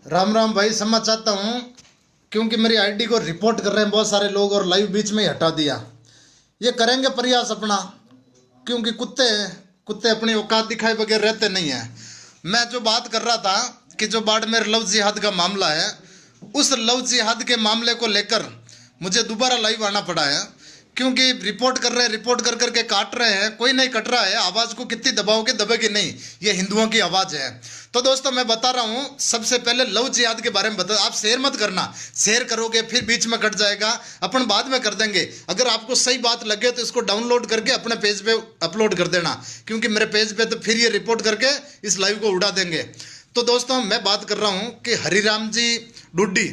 राम राम भाई, क्षमा चाहता हूँ क्योंकि मेरी आईडी को रिपोर्ट कर रहे हैं बहुत सारे लोग और लाइव बीच में ही हटा दिया। ये करेंगे प्रयास अपना, क्योंकि कुत्ते हैं, कुत्ते अपनी औकात दिखाए बगैर रहते नहीं हैं। मैं जो बात कर रहा था कि जो बाड़मेर लव जिहाद का मामला है, उस लव जिहाद के मामले को लेकर मुझे दोबारा लाइव आना पड़ा है, क्योंकि रिपोर्ट कर रहे हैं, रिपोर्ट कर करके काट रहे हैं, कोई नहीं कट रहा है। आवाज़ को कितनी दबाओगे दबेगी नहीं, ये हिंदुओं की आवाज़ है। तो दोस्तों मैं बता रहा हूँ, सबसे पहले लव जिहाद के बारे में बता। आप शेयर मत करना, शेयर करोगे फिर बीच में कट जाएगा, अपन बाद में कर देंगे। अगर आपको सही बात लगे तो इसको डाउनलोड करके अपने पेज पे अपलोड कर देना, क्योंकि मेरे पेज पे तो फिर ये रिपोर्ट करके इस लाइव को उड़ा देंगे। तो दोस्तों मैं बात कर रहा हूँ कि हरिराम जी डुड्डी,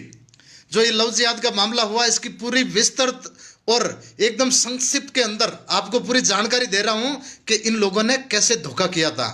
जो ये लव जिहाद का मामला हुआ, इसकी पूरी विस्तृत और एकदम संक्षिप्त के अंदर आपको पूरी जानकारी दे रहा हूं कि इन लोगों ने कैसे धोखा किया था।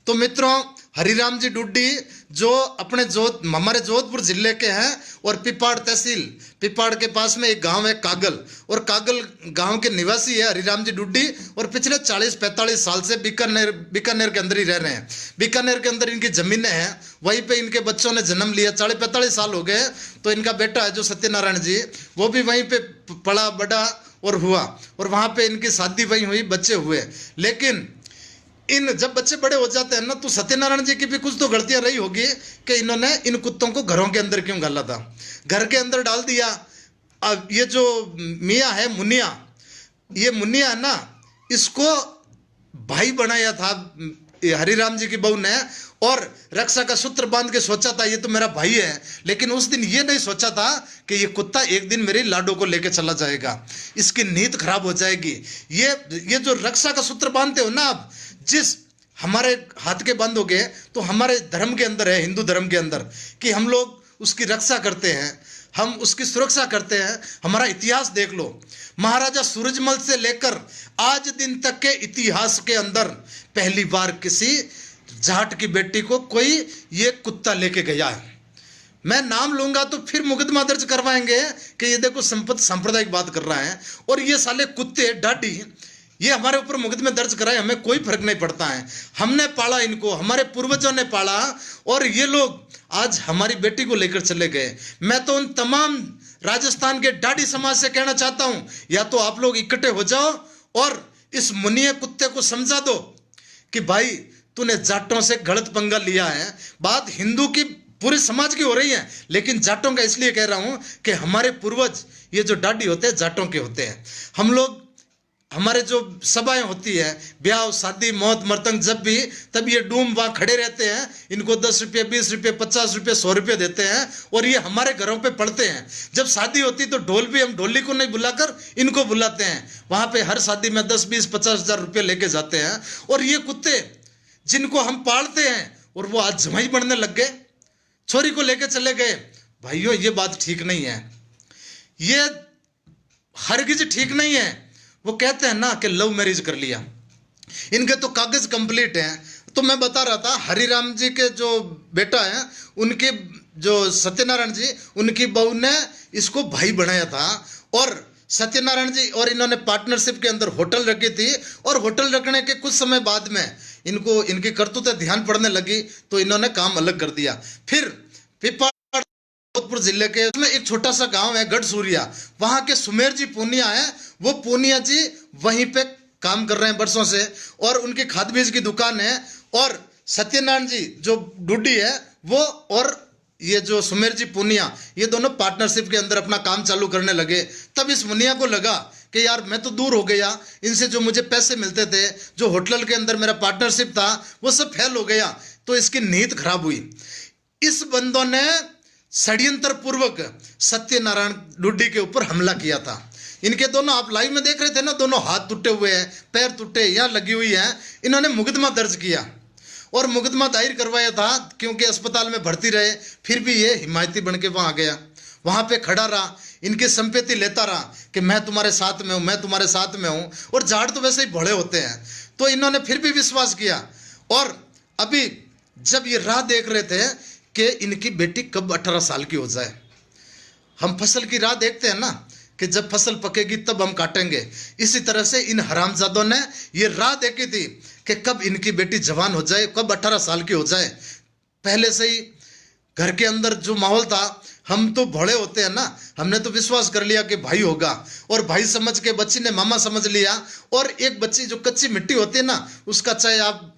तो मित्रों, हरिराम जी डुड्डी जो अपने हमारे जोधपुर जिले के हैं और पिपाड़ तहसील, पिपाड़ के पास में एक गांव है कागल, और कागल गांव के निवासी है हरिराम जी डुड्डी। और पिछले 40-45 साल से बीकानेर के अंदर ही रह रहे हैं। बीकानेर के अंदर इनकी जमीनें हैं, वहीं पे इनके बच्चों ने जन्म लिया। 40-45 साल हो गए। तो इनका बेटा है जो सत्यनारायण जी, वो भी वहीं पे पला बड़ा और हुआ, और वहां पे इनकी शादी वहीं हुई, बच्चे हुए। लेकिन इन जब बच्चे बड़े हो जाते हैं ना, तो सत्यनारायण जी की भी कुछ तो गलतियां रही होगी कि इन्होंने इन कुत्तों को घरों के अंदर क्यों डाला था, घर के अंदर डाल दिया। अब ये जो मियाँ है मुनिया, ये मुनिया है ना, इसको भाई बनाया था हरिराम जी की बहू ने, और रक्षा का सूत्र बांध के सोचा था ये तो मेरा भाई है। लेकिन उस दिन ये नहीं सोचा था कि ये कुत्ता एक दिन मेरी लाडो को लेके चला जाएगा, इसकी नीयत खराब हो जाएगी। ये जो रक्षा का सूत्र बांधते हो ना आप, जिस हमारे हाथ के बंद हो गए, तो हमारे धर्म के अंदर है, हिंदू धर्म के अंदर, कि हम लोग उसकी रक्षा करते हैं, हम उसकी सुरक्षा करते हैं। हमारा इतिहास देख लो, महाराजा सूरजमल से लेकर आज दिन तक के इतिहास के अंदर पहली बार किसी जाट की बेटी को कोई ये कुत्ता लेके गया है। मैं नाम लूंगा तो फिर मुकदमा दर्ज करवाएंगे कि ये देखो सांप्रदायिक बात कर रहा है, और ये साले कुत्ते डाडी ये हमारे ऊपर मुकदमे दर्ज कराए, हमें कोई फर्क नहीं पड़ता है। हमने पाला इनको, हमारे पूर्वजों ने पाला, और ये लोग आज हमारी बेटी को लेकर चले गए। मैं तो उन तमाम राजस्थान के डाडी समाज से कहना चाहता हूं, या तो आप लोग इकट्ठे हो जाओ और इस मुनिये कुत्ते को समझा दो कि भाई तूने जाटों से गलत पंगा लिया है। बात हिंदू की पूरे समाज की हो रही है, लेकिन जाटों का इसलिए कह रहा हूं कि हमारे पूर्वज ये जो डाडी होते हैं जाटों के होते हैं। हम लोग, हमारे जो सभाएं होती है, ब्याह शादी मौत मरतंग, जब भी तब ये डूम वहां खड़े रहते हैं। इनको 10 रुपये 20 रुपये 50 रुपये 100 रुपये देते हैं, और ये हमारे घरों पे पड़ते हैं। जब शादी होती तो ढोल भी हम ढोली को नहीं बुलाकर इनको बुलाते हैं। वहां पे हर शादी में 10 20 50 हजार रुपये लेके जाते हैं। और ये कुत्ते जिनको हम पालते हैं, और वो आज जमाई बनने लग गए, छोरी को लेके चले गए। भाइयों ये बात ठीक नहीं है, ये हरगिज ठीक नहीं है। वो कहते हैं ना कि लव मैरिज कर लिया, इनके तो कागज कंप्लीट हैं। तो मैं बता रहा था, हरिराम जी के जो बेटा है, उनके जो सत्यनारायण जी, उनकी बहू ने इसको भाई बनाया था। और सत्यनारायण जी और इन्होंने पार्टनरशिप के अंदर होटल रखी थी, और होटल रखने के कुछ समय बाद में इनको इनकी करतूतें ध्यान पड़ने लगी, तो इन्होंने काम अलग कर दिया। फिर पिपा जोधपुर जिले के उसमें एक छोटा सा गांव है गढ़सूरिया, वहां के सुमेर जी पूनिया है, वो पूनिया जी वहीं पे काम कर रहे हैं बरसों से, और उनकी खाद बीज की दुकान है। और सत्यनारायण जी जो डुड्डी है वो, और ये जो सुमेर जी पूनिया, ये दोनों पार्टनरशिप के अंदर अपना काम चालू करने लगे। तब इस मुनिया को लगा कि यार मैं तो दूर हो गया, इनसे जो मुझे पैसे मिलते थे, जो होटल के अंदर मेरा पार्टनरशिप था, वो सब फेल हो गया। तो इसकी नीयत खराब हुई। इस बंदों ने षड्यंत्र पूर्वक सत्यनारायण डुड्डी के ऊपर हमला किया था। इनके दोनों, आप लाइव में देख रहे थे ना, दोनों हाथ टूटे हुए हैं, पैर टूटे, यहाँ लगी हुई है। इन्होंने मुकदमा दर्ज किया और मुकदमा दायर करवाया था, क्योंकि अस्पताल में भर्ती रहे। फिर भी ये हिमायती बन के वहाँ गया, वहाँ पे खड़ा रहा, इनकी संपत्ति लेता रहा कि मैं तुम्हारे साथ में हूँ, मैं तुम्हारे साथ में हूँ। और जाट तो वैसे ही भोले होते हैं, तो इन्होंने फिर भी विश्वास किया। और अभी जब ये राह देख रहे थे कि इनकी बेटी कब 18 साल की हो जाए, हम फसल की राह देखते हैं ना कि जब फसल पकेगी तब हम काटेंगे, इसी तरह से इन हरामजादों ने ये राह देखी थी कि कब इनकी बेटी जवान हो जाए, कब 18 साल की हो जाए। पहले से ही घर के अंदर जो माहौल था, हम तो भोले होते हैं ना, हमने तो विश्वास कर लिया कि भाई होगा, और भाई समझ के बच्ची ने मामा समझ लिया। और एक बच्ची जो कच्ची मिट्टी होती है ना, उसका चाहे आप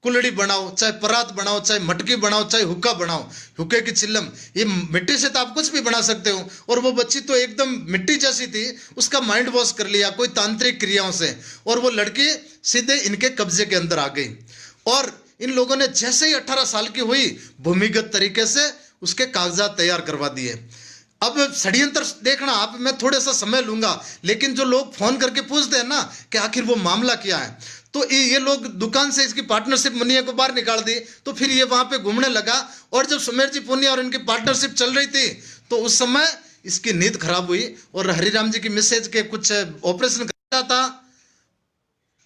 कुल्हड़ी बनाओ, चाहे परात बनाओ, चाहे मटकी बनाओ, चाहे हुक्का बनाओ, हुक्के की चिल्लम, ये मिट्टी से तो आप कुछ भी बना सकते हो। और वो बच्ची तो एकदम मिट्टी जैसी थी, उसका माइंड वॉश कर लिया कोई तांत्रिक क्रियाओं से, और वो लड़की सीधे इनके कब्जे के अंदर आ गई। और इन लोगों ने जैसे ही 18 साल की हुई, भूमिगत तरीके से उसके कागजात तैयार करवा दिए। अब षड्यंत्र देखना आप, मैं थोड़ा सा समय लूंगा, लेकिन जो लोग फोन करके पूछते हैं ना कि आखिर वो मामला क्या है, तो ये लोग दुकान से इसकी पार्टनरशिप मुनिया को बाहर निकाल दी, तो फिर ये वहां पे घूमने लगा। और जब सुमेर जी पुनिया और इनकी पार्टनरशिप चल रही थी, तो उस समय इसकी नींद खराब हुई, और हरिराम जी की मिसेज के कुछ ऑपरेशन करता था,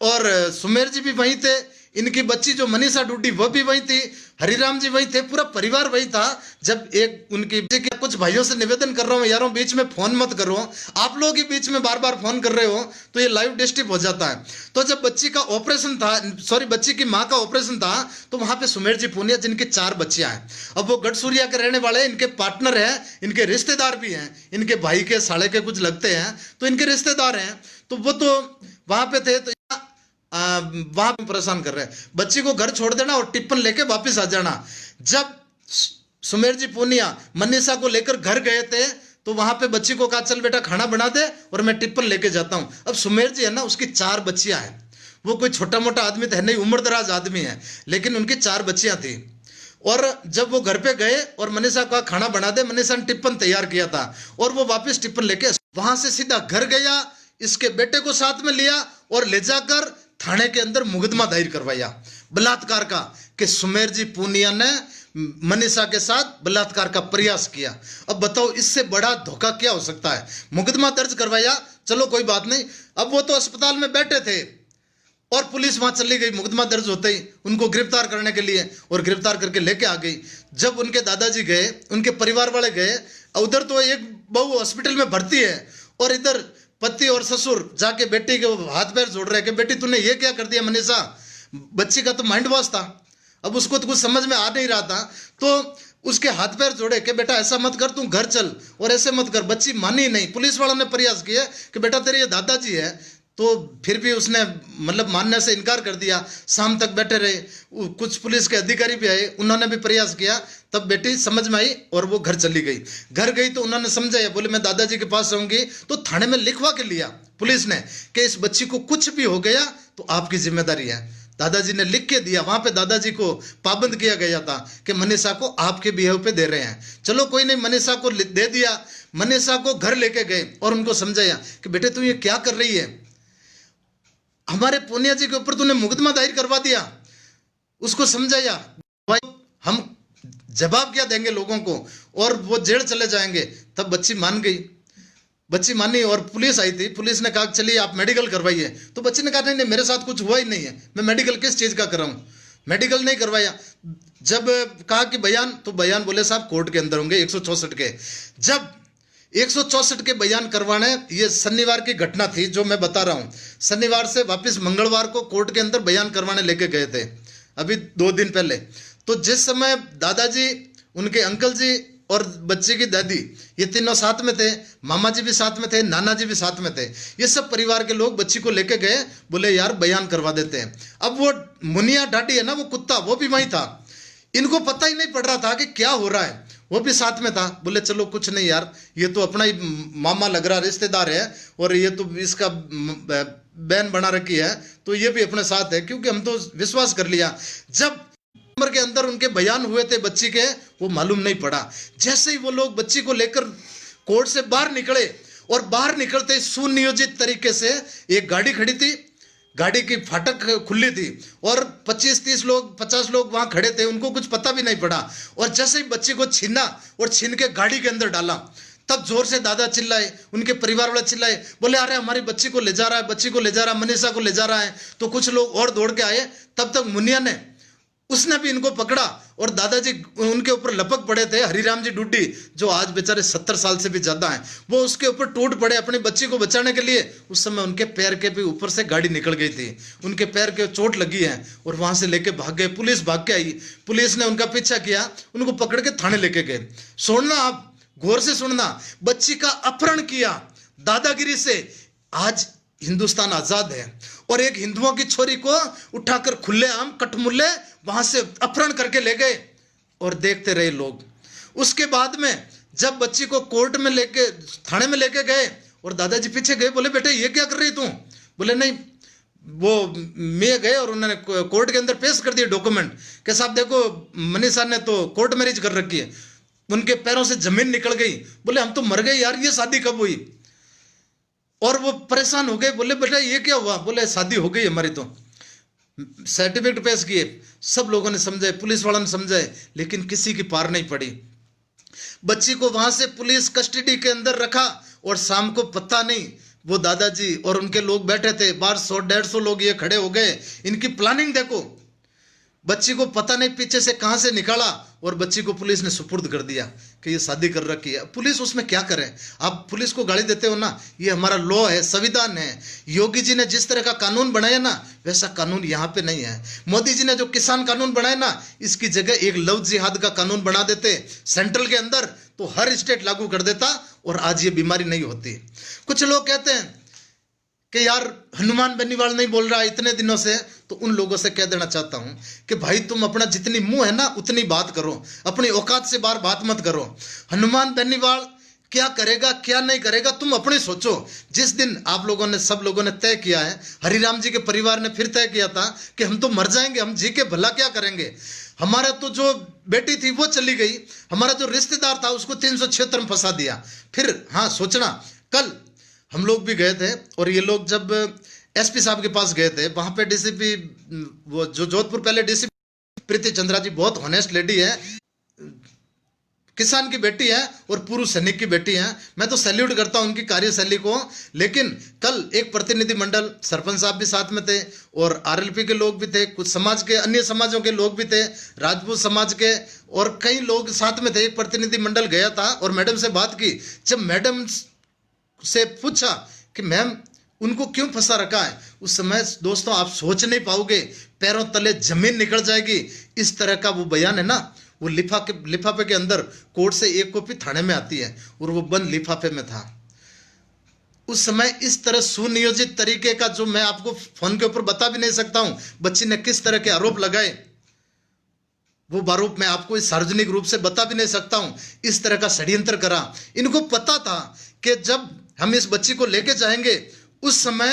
और सुमेर जी भी वहीं थे, इनकी बच्ची जो मनीषा डूडी वो भी वहीं थी, हरिराम जी वहीं थे, पूरा परिवार वही था। जब एक उनकी कुछ भाइयों से निवेदन कर रहा हूँ यारों, बीच में फोन मत करो, आप लोग ही बीच में बार बार फोन कर रहे हो तो ये लाइव डिस्टर्ब हो जाता है। तो जब बच्ची का ऑपरेशन था, सॉरी बच्ची की माँ का ऑपरेशन था, तो वहां पे सुमेर जी पुनिया जिनकी 4 बच्चियां हैं, अब वो गढ़सूरिया के रहने वाले, इनके पार्टनर हैं, इनके रिश्तेदार भी हैं, इनके भाई के साले के कुछ लगते हैं, तो इनके रिश्तेदार हैं, तो वो तो वहां पे थे। तो वहां पे परेशान कर रहे हैं, बच्ची को घर छोड़ देना और टिप्पण लेके वापस आ जाना। जब सुमेर जी पूनिया मनीषा को लेकर घर गए थे, तो वहां पे बच्ची को कहा चल बेटा खाना बना दे और मैं टिप्पण लेके जाता हूं। अब सुमेर जी है ना, उसकी 4 बच्चियां हैं, वो कोई छोटा मोटा आदमी तो है नहीं, उम्र दराज आदमी है, लेकिन उनकी 4 बच्चियां थी। और जब वो घर पे गए और मनीषा का खाना बना दे, मनीषा ने टिप्पण तैयार किया था, और वो वापस टिप्पण लेके वहां से सीधा घर गया, इसके बेटे को साथ में लिया और ले जाकर थाने के अंदर मुकदमा दायर करवाया बलात्कार का, कि सुमेर जी पूनिया ने मनीषा के साथ बलात्कार का प्रयास किया। अब बताओ इससे बड़ा धोखा क्या हो सकता है। मुकदमा दर्ज करवाया, चलो कोई बात नहीं। अब वो तो अस्पताल में बैठे थे और पुलिस वहां चली गई, मुकदमा दर्ज होते ही उनको गिरफ्तार करने के लिए, और गिरफ्तार करके लेके आ गई। जब उनके दादाजी गए, उनके परिवार वाले गए, उधर तो एक बहू हॉस्पिटल में भर्ती है, और इधर पति और ससुर जाके बेटी के हाथ पैर जोड़ रहे कि बेटी तूने ये क्या कर दिया मनीषा। बच्ची का तो माइंड वॉश था, अब उसको तो कुछ समझ में आ नहीं रहा था, तो उसके हाथ पैर जोड़े कि बेटा ऐसा मत कर, तू घर चल और ऐसे मत कर। बच्ची मानी नहीं, पुलिस वालों ने प्रयास किया कि बेटा तेरे ये दादाजी है, तो फिर भी उसने मतलब मानने से इनकार कर दिया। शाम तक बैठे रहे, कुछ पुलिस के अधिकारी भी आए, उन्होंने भी प्रयास किया, तब बेटी समझ में आई और वो घर चली गई। घर गई तो उन्होंने समझाया, बोले मैं दादाजी के पास रहूंगी, तो थाने में लिखवा के लिया पुलिस ने कि इस बच्ची को कुछ भी हो गया तो आपकी जिम्मेदारी है। दादाजी ने लिख के दिया, वहां पे दादाजी को पाबंद किया गया था कि मनीषा को आपके बिहेव पे दे रहे हैं। चलो कोई नहीं, मनीषा को दे दिया। मनीषा को घर लेके गए और उनको समझाया कि बेटे तू ये क्या कर रही है, हमारे पूनिया जी के ऊपर तूने मुकदमा दायर करवा दिया। उसको समझाया, भाई हम जवाब क्या देंगे लोगों को, और वो जेल चले जाएंगे। तब बच्ची मान गई, बच्ची मानी और पुलिस आई थी। पुलिस ने कहा चलिए आप मेडिकल करवाइए, तो बच्ची ने कहा नहीं नहीं मेरे साथ कुछ हुआ ही नहीं है, मैं मेडिकल किस चीज़ का कराऊं, मेडिकल नहीं करवाया। जब कहा कि बयान, तो बयान बोले साहब कोर्ट के अंदर होंगे 164 के। जब 164 के बयान करवाने, ये शनिवार की घटना थी जो मैं बता रहा हूँ, शनिवार से वापस मंगलवार को कोर्ट के अंदर बयान करवाने लेके गए थे, अभी 2 दिन पहले। तो जिस समय दादाजी, उनके अंकल जी और बच्चे की दादी, ये तीनों साथ में थे, मामा जी भी साथ में थे, नाना जी भी साथ में थे, ये सब परिवार के लोग बच्ची को लेके गए, बोले यार बयान करवा देते हैं। अब वो मुनिया डाटी है ना, वो कुत्ता, वो भी वहीं था, इनको पता ही नहीं पड़ रहा था कि क्या हो रहा है, वो भी साथ में था। बोले चलो कुछ नहीं यार, ये तो अपना ही मामा लग रहा, रिश्तेदार है, और ये तो इसका बहन बना रखी है, तो ये भी अपने साथ है, क्योंकि हम तो विश्वास कर लिया। जब नंबर के अंदर उनके बयान हुए थे बच्ची के, वो मालूम नहीं पड़ा। जैसे ही वो लोग बच्ची को लेकर कोर्ट से बाहर निकले, और बाहर निकलते ही सुनियोजित तरीके से एक गाड़ी खड़ी थी, गाड़ी की फाटक खुली थी, और 25-30 लोग 50 लोग वहां खड़े थे, उनको कुछ पता भी नहीं पड़ा। और जैसे ही बच्ची को छीना और छीन के गाड़ी के अंदर डाला, तब जोर से दादा चिल्लाए, उनके परिवार वाले चिल्लाए, बोले अरे हमारी बच्ची को ले जा रहा है, बच्ची को ले जा रहा है, मनीषा को ले जा रहा है। तो कुछ लोग और दौड़ के आए, तब तक मुनिया ने, उसने भी इनको पकड़ा और दादाजी उनके ऊपर लपक पड़े थे। हरिराम जी डुड्डी जो आज बेचारे 70 साल से भी ज्यादा हैं, वो उसके ऊपर टूट पड़े अपनी बच्ची को बचाने के लिए। उस समय उनके पैर के भी ऊपर से गाड़ी निकल गई थी, उनके पैर के चोट लगी है और वहां से लेके भाग गए। पुलिस भाग के आई, पुलिस ने उनका पीछा किया, उनको पकड़ के थाने लेके गए। सुनना, आप गौर से सुनना, बच्ची का अपहरण किया दादागिरी से। आज हिंदुस्तान आजाद है और एक हिंदुओं की छोरी को उठाकर खुलेआम कटमुल्ले वहां से अपहरण करके ले गए और देखते रहे लोग। उसके बाद में जब बच्ची को कोर्ट में लेके थाने में लेके गए और दादाजी पीछे गए, बोले बेटे ये क्या कर रही तू? बोले नहीं, वो मैं गए और उन्होंने कोर्ट के अंदर पेश कर दिए डॉक्यूमेंट कि साहब देखो मनीषा ने तो कोर्ट मैरिज कर रखी है। उनके पैरों से जमीन निकल गई। बोले हम तो मर गए यार, ये शादी कब हुई? और वो परेशान हो गए, बोले बेटा ये क्या हुआ? बोले शादी हो गई हमारी। तो सर्टिफिकेट पेश किए, सब लोगों ने समझाए, पुलिस वालों ने समझाए, लेकिन किसी की पार नहीं पड़ी। बच्ची को वहां से पुलिस कस्टडी के अंदर रखा और शाम को पता नहीं, वो दादाजी और उनके लोग बैठे थे, बाहर 100-150 लोग ये खड़े हो गए। इनकी प्लानिंग देखो, बच्ची को पता नहीं पीछे से कहां से निकाला और बच्ची को पुलिस ने सुपुर्द कर दिया कि ये शादी कर रखी है। पुलिस उसमें क्या करे? आप पुलिस को गाली देते हो ना, ये हमारा लॉ है, संविधान है। योगी जी ने जिस तरह का कानून बनाया ना, वैसा कानून यहाँ पे नहीं है। मोदी जी ने जो किसान कानून बनाया ना, इसकी जगह एक लव जिहाद का कानून बना देते सेंट्रल के अंदर, तो हर स्टेट लागू कर देता और आज ये बीमारी नहीं होती। कुछ लोग कहते हैं कि यार हनुमान बेनीवाल नहीं बोल रहा इतने दिनों से, तो उन लोगों से कह देना चाहता हूं कि भाई तुम अपना जितनी मुंह है ना उतनी बात करो, अपनी औकात से बाहर बात मत करो। हनुमान बेनीवाल क्या करेगा क्या नहीं करेगा तुम अपने सोचो। जिस दिन आप लोगों ने, सब लोगों ने तय किया है, हरिराम जी के परिवार ने फिर तय किया था कि हम तो मर जाएंगे, हम जी के भला क्या करेंगे। हमारा तो जो बेटी थी वो चली गई, हमारा जो रिश्तेदार था उसको 376 में फंसा दिया। फिर हाँ सोचना, कल हम लोग भी गए थे और ये लोग जब एसपी साहब के पास गए थे, वहां पे डीसीपी, वो जो जोधपुर पहले डीसीपी प्रीति चंद्रा जी बहुत ऑनेस्ट लेडी है, किसान की बेटी है और पूर्व सैनिक की बेटी है। मैं तो सैल्यूट करता हूं उनकी कार्यशैली को। लेकिन कल एक प्रतिनिधि मंडल, सरपंच साहब भी साथ में थे और आरएलपी के लोग भी थे, कुछ समाज के, अन्य समाजों के लोग भी थे, राजपूत समाज के और कई लोग साथ में थे। एक प्रतिनिधि मंडल गया था और मैडम से बात की। जब मैडम से पूछा कि मैम उनको क्यों फंसा रखा है, उस समय दोस्तों आप सोच नहीं पाओगे, पैरों तले जमीन निकल जाएगी। इस तरह का वो बयान है ना, वो लिफाफे के अंदर कोर्ट से एक कॉपी थाने में आती है और वो बंद लिफाफे में था। उस समय इस तरह सुनियोजित तरीके का, जो मैं आपको फोन के ऊपर बता भी नहीं सकता हूं, बच्ची ने किस तरह के आरोप लगाए, वो आरोप मैं आपको इस सार्वजनिक रूप से बता भी नहीं सकता हूं। इस तरह का षड्यंत्र करा। इनको पता था कि जब हम इस बच्ची को लेके जाएंगे, उस समय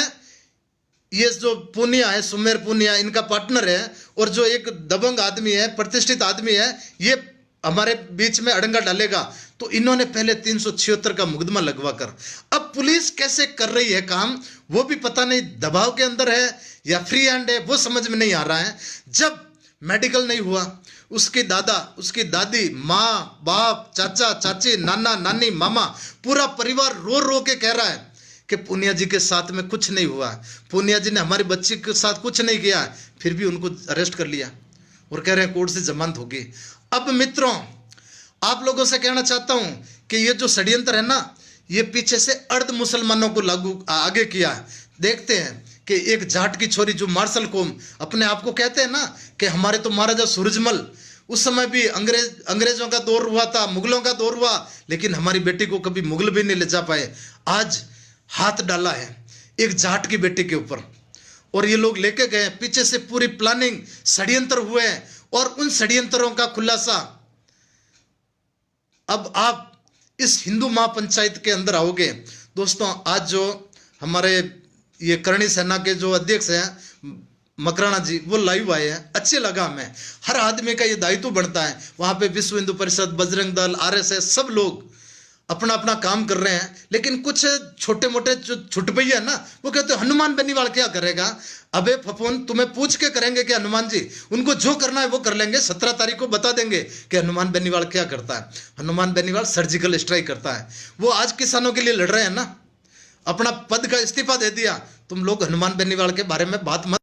ये जो पूनिया है, सुमेर पूनिया इनका पार्टनर है, और जो एक दबंग आदमी है, प्रतिष्ठित आदमी है, ये हमारे बीच में अड़ंगा डालेगा। तो इन्होंने पहले 376 का मुकदमा लगवाकर, अब पुलिस कैसे कर रही है काम वो भी पता नहीं, दबाव के अंदर है या फ्री हैंड है वो समझ में नहीं आ रहा है। जब मेडिकल नहीं हुआ, उसके दादा, उसकी दादी, माँ, बाप, चाचा, चाची, नाना, नानी, मामा, पूरा परिवार रो रो के कह रहा है कि पूनिया जी के साथ में कुछ नहीं हुआ, पूनिया जी ने हमारी बच्ची के साथ कुछ नहीं किया। फिर भी उनको अरेस्ट कर लिया और कह रहे हैं कोर्ट से जमानत होगी। अब मित्रों, आप लोगों से कहना चाहता हूं कि ये जो षड्यंत्र है ना, ये पीछे से अर्ध मुसलमानों को लागू आगे किया है। देखते हैं कि एक जाट की छोरी जो मार्शल कौम अपने आप को कहते हैं ना कि हमारे तो महाराजा सूरजमल, उस समय भी अंग्रेजों का दौर हुआ था, मुगलों का दौर हुआ, लेकिन हमारी बेटी को कभी मुगल भी नहीं ले जा पाए। आज हाथ डाला है एक जाट की बेटी के ऊपर और ये लोग लेके गए, पीछे से पूरी प्लानिंग, षड्यंत्र हुए और उन षड्यंत्रों का खुलासा अब आप इस हिंदू महापंचायत के अंदर आओगे। दोस्तों, आज जो हमारे ये करणी सेना के जो अध्यक्ष हैं मकराना जी, वो लाइव आए हैं, अच्छे लगा हमें। हर आदमी का ये दायित्व बनता है। वहां पे विश्व हिंदू परिषद, बजरंग दल, आरएसएस, सब लोग अपना अपना काम कर रहे हैं। लेकिन कुछ छोटे मोटे जो छुटपैया ना, वो कहते हैं हनुमान बेनीवाल क्या करेगा। अबे फफून, तुम्हें पूछ के करेंगे कि हनुमान जी, उनको जो करना है वो कर लेंगे। 17 तारीख को बता देंगे कि हनुमान बेनीवाल क्या करता है। हनुमान बेनीवाल सर्जिकल स्ट्राइक करता है। वो आज किसानों के लिए लड़ रहे हैं ना, अपना पद का इस्तीफा दे दिया। तुम लोग हनुमान बेनीवाल के बारे में बात मत